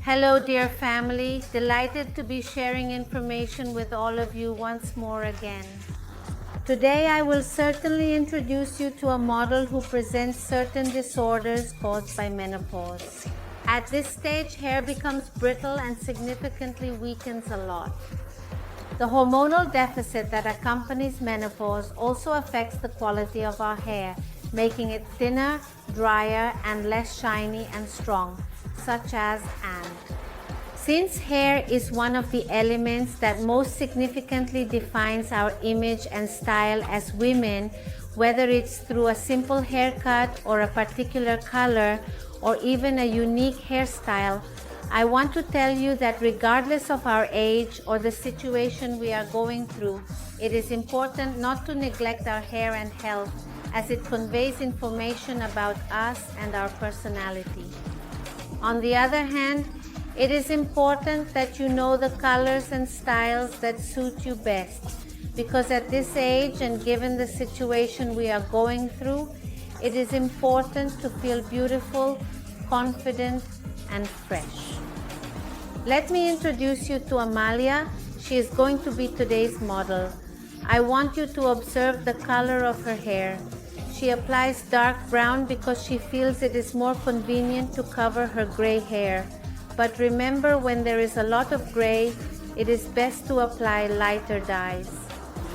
Hello dear family, delighted to be sharing information with all of you once more again. Today I will certainly introduce you to a model who presents certain disorders caused by menopause. At this stage, hair becomes brittle and significantly weakens a lot. The hormonal deficit that accompanies menopause also affects the quality of our hair, making it thinner, drier, and less shiny and strong, such as ant. Since hair is one of the elements that most significantly defines our image and style as women, whether it's through a simple haircut or a particular color or even a unique hairstyle, I want to tell you that regardless of our age or the situation we are going through, it is important not to neglect our hair and health, as it conveys information about us and our personality. On the other hand, it is important that you know the colors and styles that suit you best, because at this age and given the situation we are going through, it is important to feel beautiful, confident, and fresh. Let me introduce you to Amalia. She is going to be today's model. I want you to observe the color of her hair. She applies dark brown because she feels it is more convenient to cover her gray hair. But remember, when there is a lot of gray, it is best to apply lighter dyes.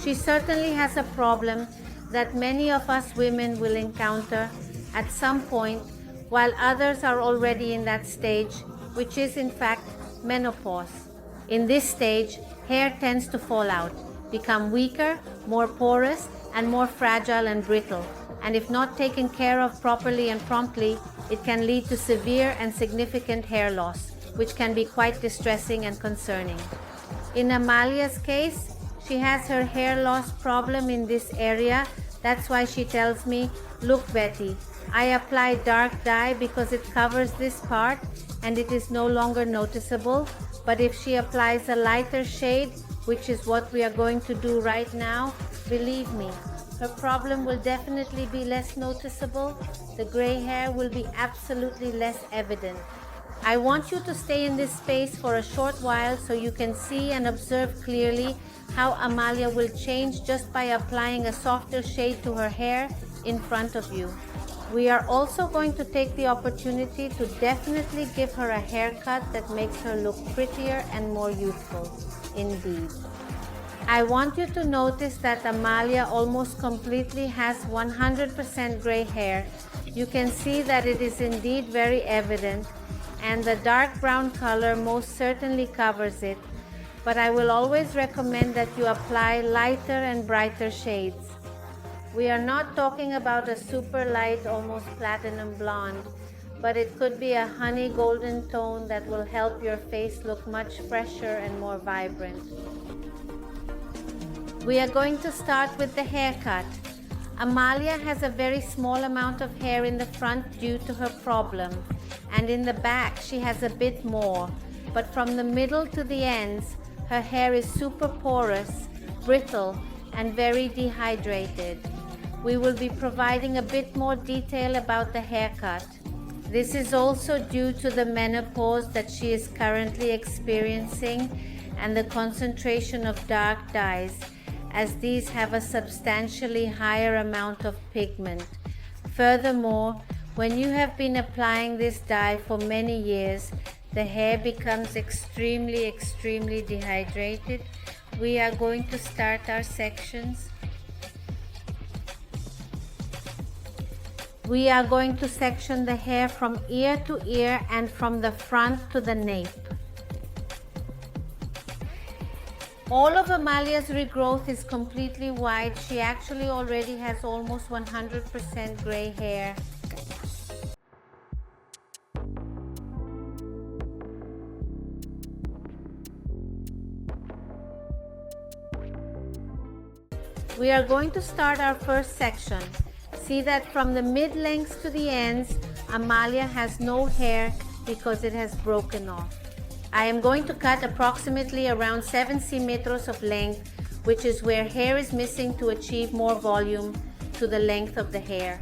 She certainly has a problem that many of us women will encounter at some point, while others are already in that stage, which is in fact menopause. In this stage, hair tends to fall out, become weaker, more porous, and more fragile and brittle. And if not taken care of properly and promptly, it can lead to severe and significant hair loss, which can be quite distressing and concerning. In Amalia's case, she has her hair loss problem in this area. That's why she tells me, "Look, Betty, I apply dark dye because it covers this part and it is no longer noticeable. But if she applies a lighter shade, which is what we are going to do right now, believe me, her problem will definitely be less noticeable. The gray hair will be absolutely less evident." I want you to stay in this space for a short while so you can see and observe clearly how Amalia will change just by applying a softer shade to her hair in front of you. We are also going to take the opportunity to definitely give her a haircut that makes her look prettier and more youthful. Indeed. I want you to notice that Amalia almost completely has 100% gray hair. You can see that it is indeed very evident, and the dark brown color most certainly covers it, but I will always recommend that you apply lighter and brighter shades. We are not talking about a super light, almost platinum blonde, but it could be a honey golden tone that will help your face look much fresher and more vibrant. We are going to start with the haircut. Amalia has a very small amount of hair in the front due to her problem, and in the back she has a bit more, but from the middle to the ends, her hair is super porous, brittle, and very dehydrated. We will be providing a bit more detail about the haircut. This is also due to the menopause that she is currently experiencing and the concentration of dark dyes, as these have a substantially higher amount of pigment. Furthermore, when you have been applying this dye for many years, the hair becomes extremely dehydrated. We are going to start our sections. We are going to section the hair from ear to ear and from the front to the nape. All of Amalia's regrowth is completely white. She actually already has almost 100% gray hair. We are going to start our first section. See that from the mid-lengths to the ends, Amalia has no hair because it has broken off. I am going to cut approximately around 7 centimeters of length, which is where hair is missing to achieve more volume to the length of the hair.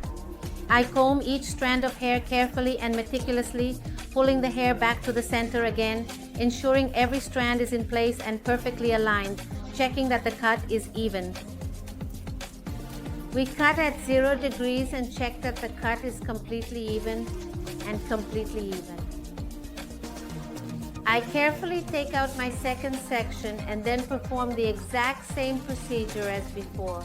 I comb each strand of hair carefully and meticulously pulling the hair back to the center again, ensuring every strand is in place and perfectly aligned, checking that the cut is even. We cut at 0 degrees and check that the cut is completely even and completely even. I carefully take out my second section and then perform the exact same procedure as before.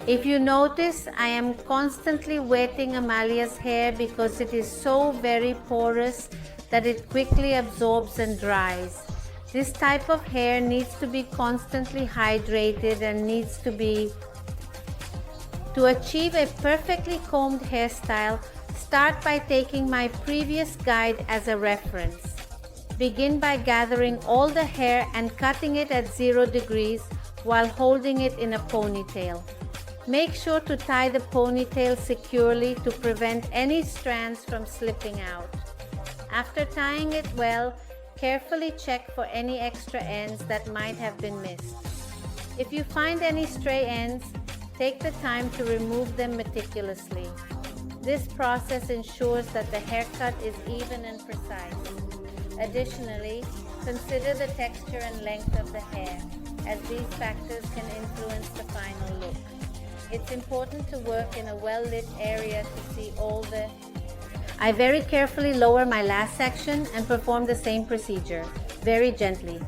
If you notice, I am constantly wetting Amalia's hair because it is so very porous that it quickly absorbs and dries. This type of hair needs to be constantly hydrated and needs to be. To achieve a perfectly combed hairstyle, start by taking my previous guide as a reference. Begin by gathering all the hair and cutting it at 0 degrees while holding it in a ponytail. Make sure to tie the ponytail securely to prevent any strands from slipping out. After tying it well, carefully check for any extra ends that might have been missed. If you find any stray ends, take the time to remove them meticulously. This process ensures that the haircut is even and precise. Additionally, consider the texture and length of the hair, as these factors can influence the final look. It's important to work in a well-lit area to see all the. I very carefully lower my last section and perform the same procedure, very gently.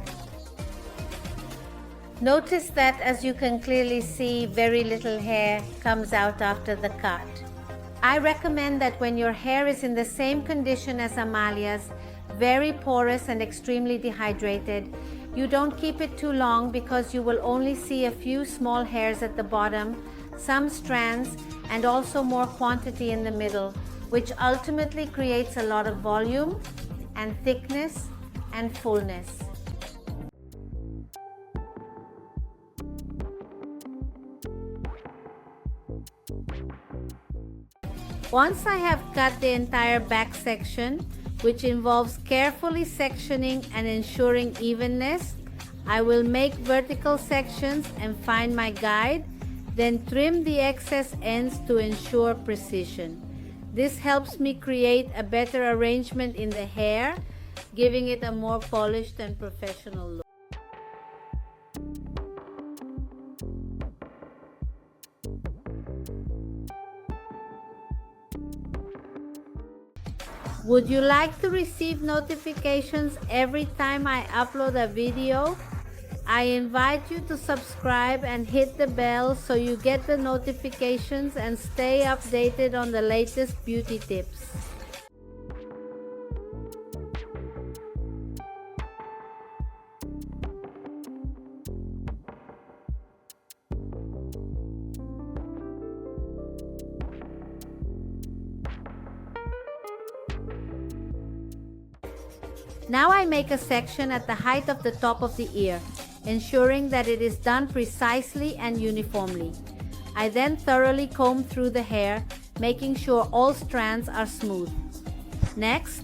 Notice that, as you can clearly see, very little hair comes out after the cut. I recommend that when your hair is in the same condition as Amalia's, very porous and extremely dehydrated, you don't keep it too long because you will only see a few small hairs at the bottom, some strands, and also more quantity in the middle, which ultimately creates a lot of volume and thickness and fullness. Once I have cut the entire back section, which involves carefully sectioning and ensuring evenness, I will make vertical sections and find my guide, then trim the excess ends to ensure precision. This helps me create a better arrangement in the hair, giving it a more polished and professional look. Would you like to receive notifications every time I upload a video? I invite you to subscribe and hit the bell so you get the notifications and stay updated on the latest beauty tips. Now I make a section at the height of the top of the ear, ensuring that it is done precisely and uniformly. I then thoroughly comb through the hair, making sure all strands are smooth. Next,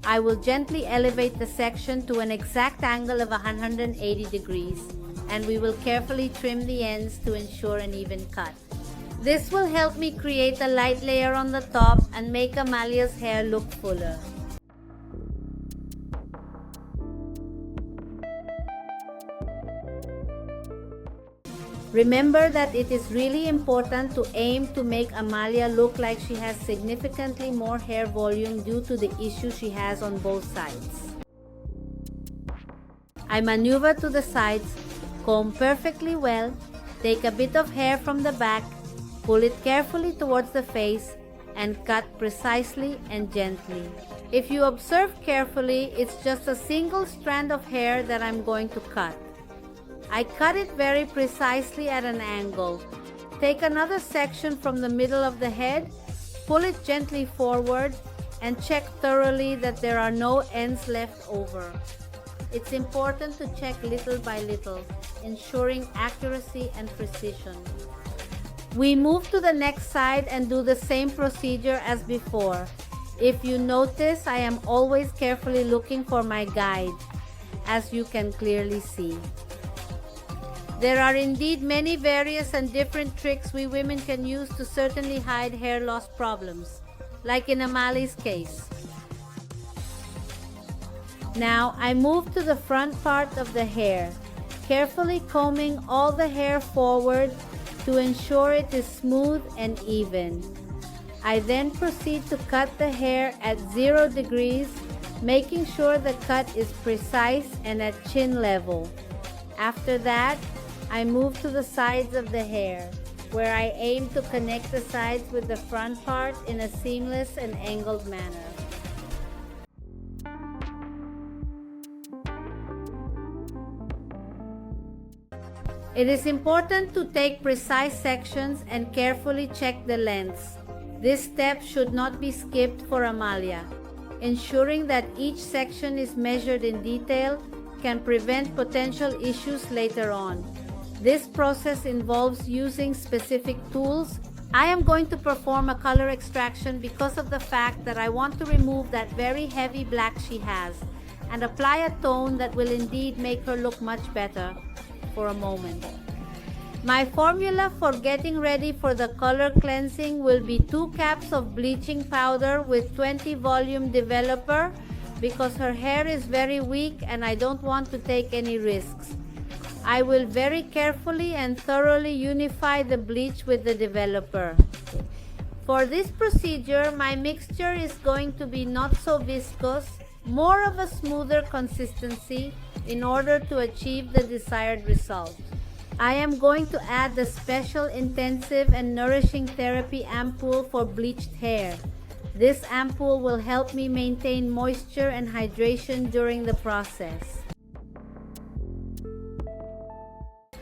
I will gently elevate the section to an exact angle of 180 degrees, and we will carefully trim the ends to ensure an even cut. This will help me create a light layer on the top and make Amalia's hair look fuller. Remember that it is really important to aim to make Amalia look like she has significantly more hair volume due to the issue she has on both sides. I maneuver to the sides, comb perfectly well, take a bit of hair from the back, pull it carefully towards the face, and cut precisely and gently. If you observe carefully, it's just a single strand of hair that I'm going to cut. I cut it very precisely at an angle. Take another section from the middle of the head, pull it gently forward, and check thoroughly that there are no ends left over. It's important to check little by little, ensuring accuracy and precision. We move to the next side and do the same procedure as before. If you notice, I am always carefully looking for my guide, as you can clearly see. There are indeed many various and different tricks we women can use to certainly hide hair loss problems, like in Amali's case. Now I move to the front part of the hair, carefully combing all the hair forward to ensure it is smooth and even. I then proceed to cut the hair at 0 degrees, making sure the cut is precise and at chin level. After that, I move to the sides of the hair, where I aim to connect the sides with the front part in a seamless and angled manner. It is important to take precise sections and carefully check the lengths. This step should not be skipped for Amalia. Ensuring that each section is measured in detail can prevent potential issues later on. This process involves using specific tools. I am going to perform a color extraction because of the fact that I want to remove that very heavy black she has and apply a tone that will indeed make her look much better for a moment. My formula for getting ready for the color cleansing will be 2 caps of bleaching powder with 20 volume developer because her hair is very weak and I don't want to take any risks. I will very carefully and thoroughly unify the bleach with the developer. For this procedure, my mixture is going to be not so viscous, more of a smoother consistency in order to achieve the desired result. I am going to add the special intensive and nourishing therapy ampoule for bleached hair. This ampoule will help me maintain moisture and hydration during the process.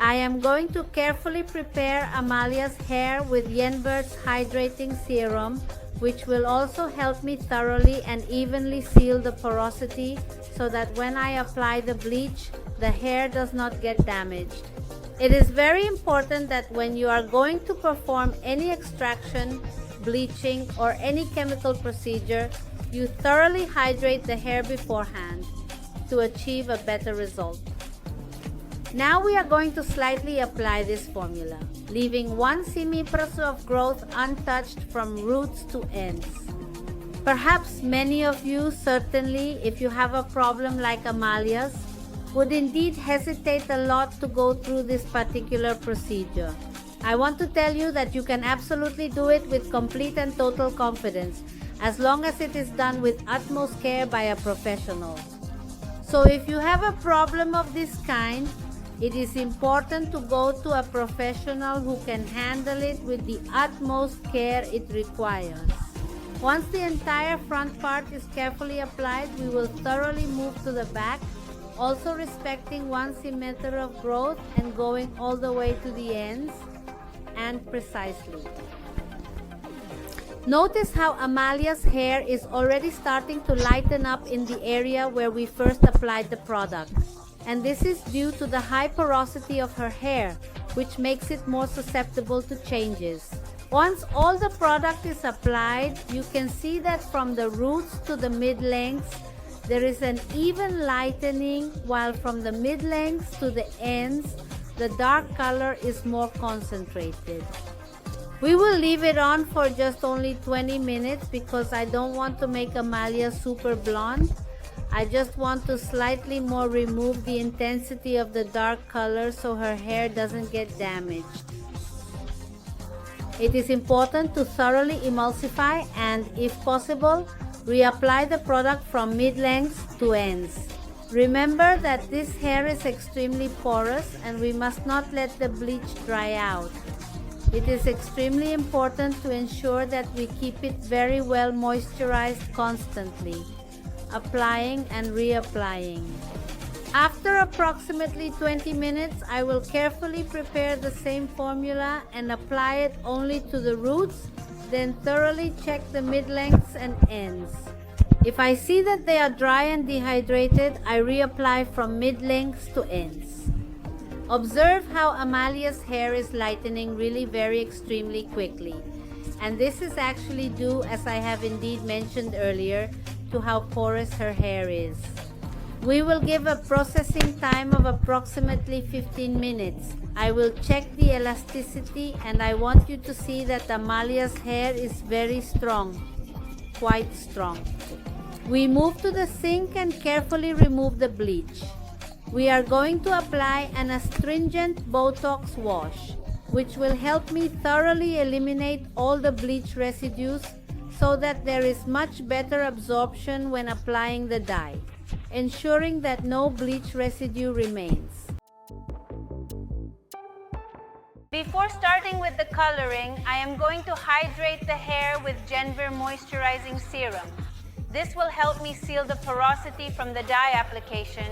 I am going to carefully prepare Amalia's hair with Yenbert's hydrating serum, which will also help me thoroughly and evenly seal the porosity so that when I apply the bleach, the hair does not get damaged. It is very important that when you are going to perform any extraction, bleaching, or any chemical procedure, you thoroughly hydrate the hair beforehand to achieve a better result. Now we are going to slightly apply this formula, leaving 1 cm of growth untouched from roots to ends. Perhaps many of you, certainly if you have a problem like Amalia's, would indeed hesitate a lot to go through this particular procedure. I want to tell you that you can absolutely do it with complete and total confidence, as long as it is done with utmost care by a professional. So if you have a problem of this kind, it is important to go to a professional who can handle it with the utmost care it requires. Once the entire front part is carefully applied, we will thoroughly move to the back, also respecting 1 cm of growth and going all the way to the ends and precisely. Notice how Amalia's hair is already starting to lighten up in the area where we first applied the product. And this is due to the high porosity of her hair, which makes it more susceptible to changes. Once all the product is applied, you can see that from the roots to the mid-lengths, there is an even lightening, while from the mid-lengths to the ends, the dark color is more concentrated. We will leave it on for just only 20 minutes because I don't want to make Amalia super blonde. I just want to slightly more remove the intensity of the dark color so her hair doesn't get damaged. It is important to thoroughly emulsify and, if possible, reapply the product from mid-lengths to ends. Remember that this hair is extremely porous and we must not let the bleach dry out. It is extremely important to ensure that we keep it very well moisturized constantly, applying and reapplying. After approximately 20 minutes, I will carefully prepare the same formula and apply it only to the roots, then thoroughly check the mid-lengths and ends. If I see that they are dry and dehydrated, I reapply from mid-lengths to ends. Observe how Amalia's hair is lightening really very extremely quickly. And this is actually due, as I have indeed mentioned earlier, to how porous her hair is. We will give a processing time of approximately 15 minutes. I will check the elasticity and I want you to see that Amalia's hair is very strong, quite strong. We move to the sink and carefully remove the bleach. We are going to apply an astringent Botox wash, which will help me thoroughly eliminate all the bleach residues so that there is much better absorption when applying the dye, ensuring that no bleach residue remains. Before starting with the coloring, I am going to hydrate the hair with Genver Moisturizing Serum. This will help me seal the porosity from the dye application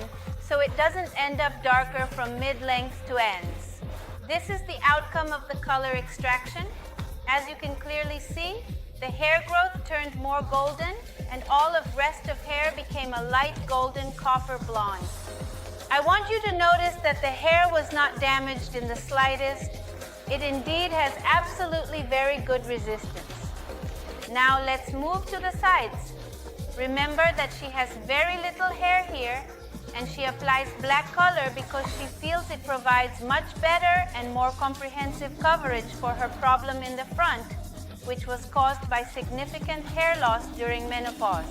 so it doesn't end up darker from mid-length to ends. This is the outcome of the color extraction. As you can clearly see, the hair growth turned more golden and all of rest of hair became a light golden copper blonde. I want you to notice that the hair was not damaged in the slightest. It indeed has absolutely very good resistance. Now let's move to the sides. Remember that she has very little hair here and she applies black color because she feels it provides much better and more comprehensive coverage for her problem in the front, which was caused by significant hair loss during menopause.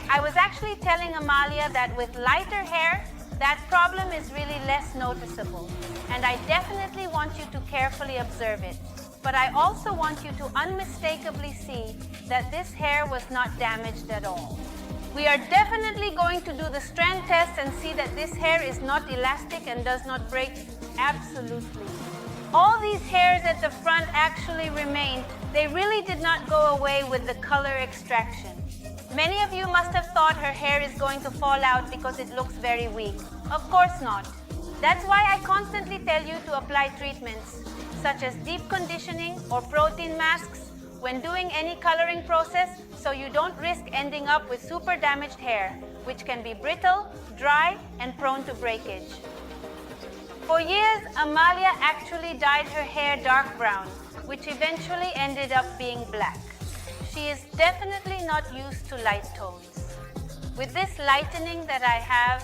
I was actually telling Amalia that with lighter hair, that problem is really less noticeable, and I definitely want you to carefully observe it. But I also want you to unmistakably see that this hair was not damaged at all. We are definitely going to do the strand test and see that this hair is not elastic and does not break. Absolutely. All these hairs at the front actually remained. They really did not go away with the color extraction. Many of you must have thought her hair is going to fall out because it looks very weak. Of course not. That's why I constantly tell you to apply treatments such as deep conditioning or protein masks when doing any coloring process so you don't risk ending up with super damaged hair, which can be brittle, dry, and prone to breakage. For years, Amalia actually dyed her hair dark brown, which eventually ended up being black. She is definitely not used to light tones. With this lightening that I have,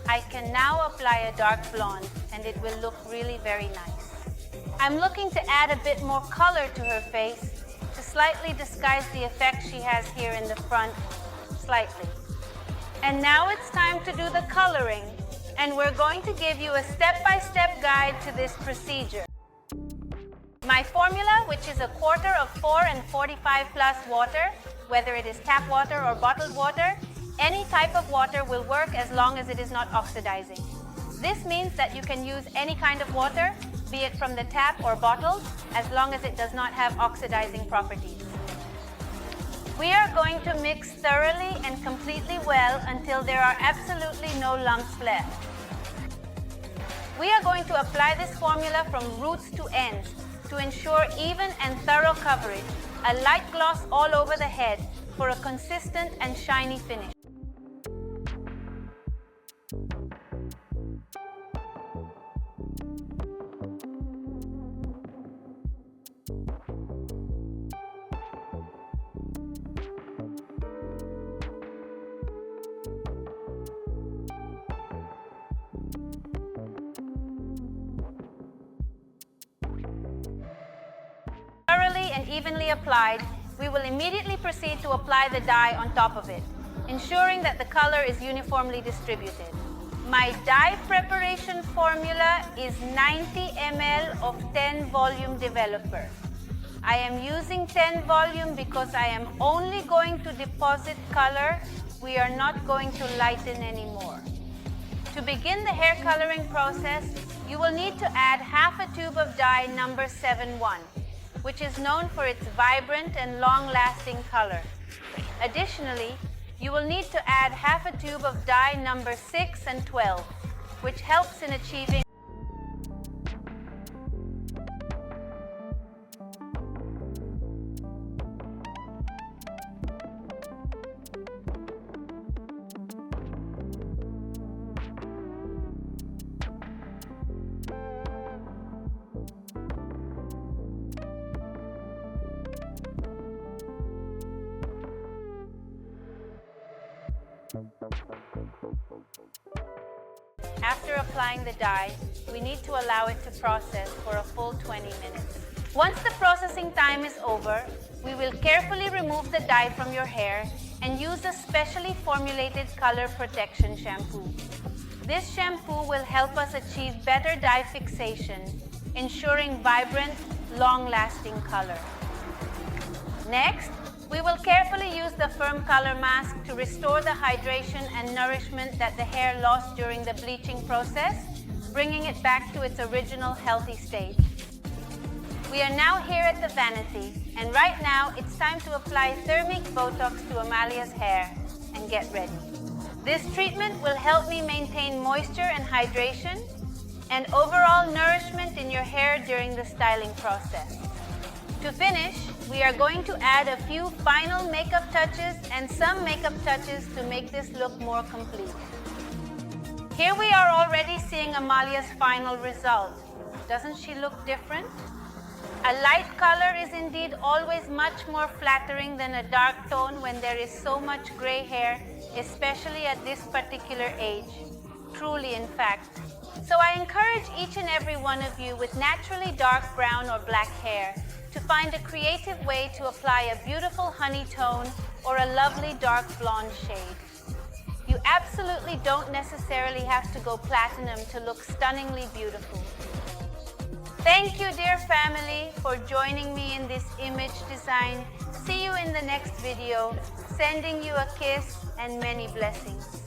I can now apply a dark blonde and it will look really very nice. I'm looking to add a bit more color to her face to slightly disguise the effect she has here in the front, slightly. And now it's time to do the coloring, and we're going to give you a step-by-step guide to this procedure. My formula, which is a quarter of 4 and 45 plus water, whether it is tap water or bottled water, any type of water will work as long as it is not oxidizing. This means that you can use any kind of water, be it from the tap or bottled, as long as it does not have oxidizing properties. We are going to mix thoroughly and completely well until there are absolutely no lumps left. We are going to apply this formula from roots to ends to ensure even and thorough coverage, a light gloss all over the head for a consistent and shiny finish. Thoroughly and evenly applied, we will immediately proceed to apply the dye on top of it, ensuring that the color is uniformly distributed. My dye preparation formula is 90 ml of 10 volume developer. I am using 10 volume because I am only going to deposit color. We are not going to lighten anymore. To begin the hair coloring process, you will need to add half a tube of dye number 71, which is known for its vibrant and long-lasting color. Additionally, you will need to add half a tube of dye number 6 and 12, which helps in achieving After applying the dye, we need to allow it to process for a full 20 minutes. Once the processing time is over, we will carefully remove the dye from your hair and use a specially formulated color protection shampoo. This shampoo will help us achieve better dye fixation, ensuring vibrant, long-lasting color. Next, we will carefully use the firm color mask to restore the hydration and nourishment that the hair lost during the bleaching process, bringing it back to its original healthy state. We are now here at the vanity, and right now it's time to apply thermic Botox to Amalia's hair and get ready. This treatment will help me maintain moisture and hydration and overall nourishment in your hair during the styling process. To finish, we are going to add a few final makeup touches and some makeup touches to make this look more complete. Here we are already seeing Amalia's final result. Doesn't she look different? A light color is indeed always much more flattering than a dark tone when there is so much gray hair, especially at this particular age. Truly, in fact. So I encourage each and every one of you with naturally dark brown or black hair to find a creative way to apply a beautiful honey tone or a lovely dark blonde shade. You absolutely don't necessarily have to go platinum to look stunningly beautiful. Thank you, dear family, for joining me in this image design. See you in the next video. Sending you a kiss and many blessings.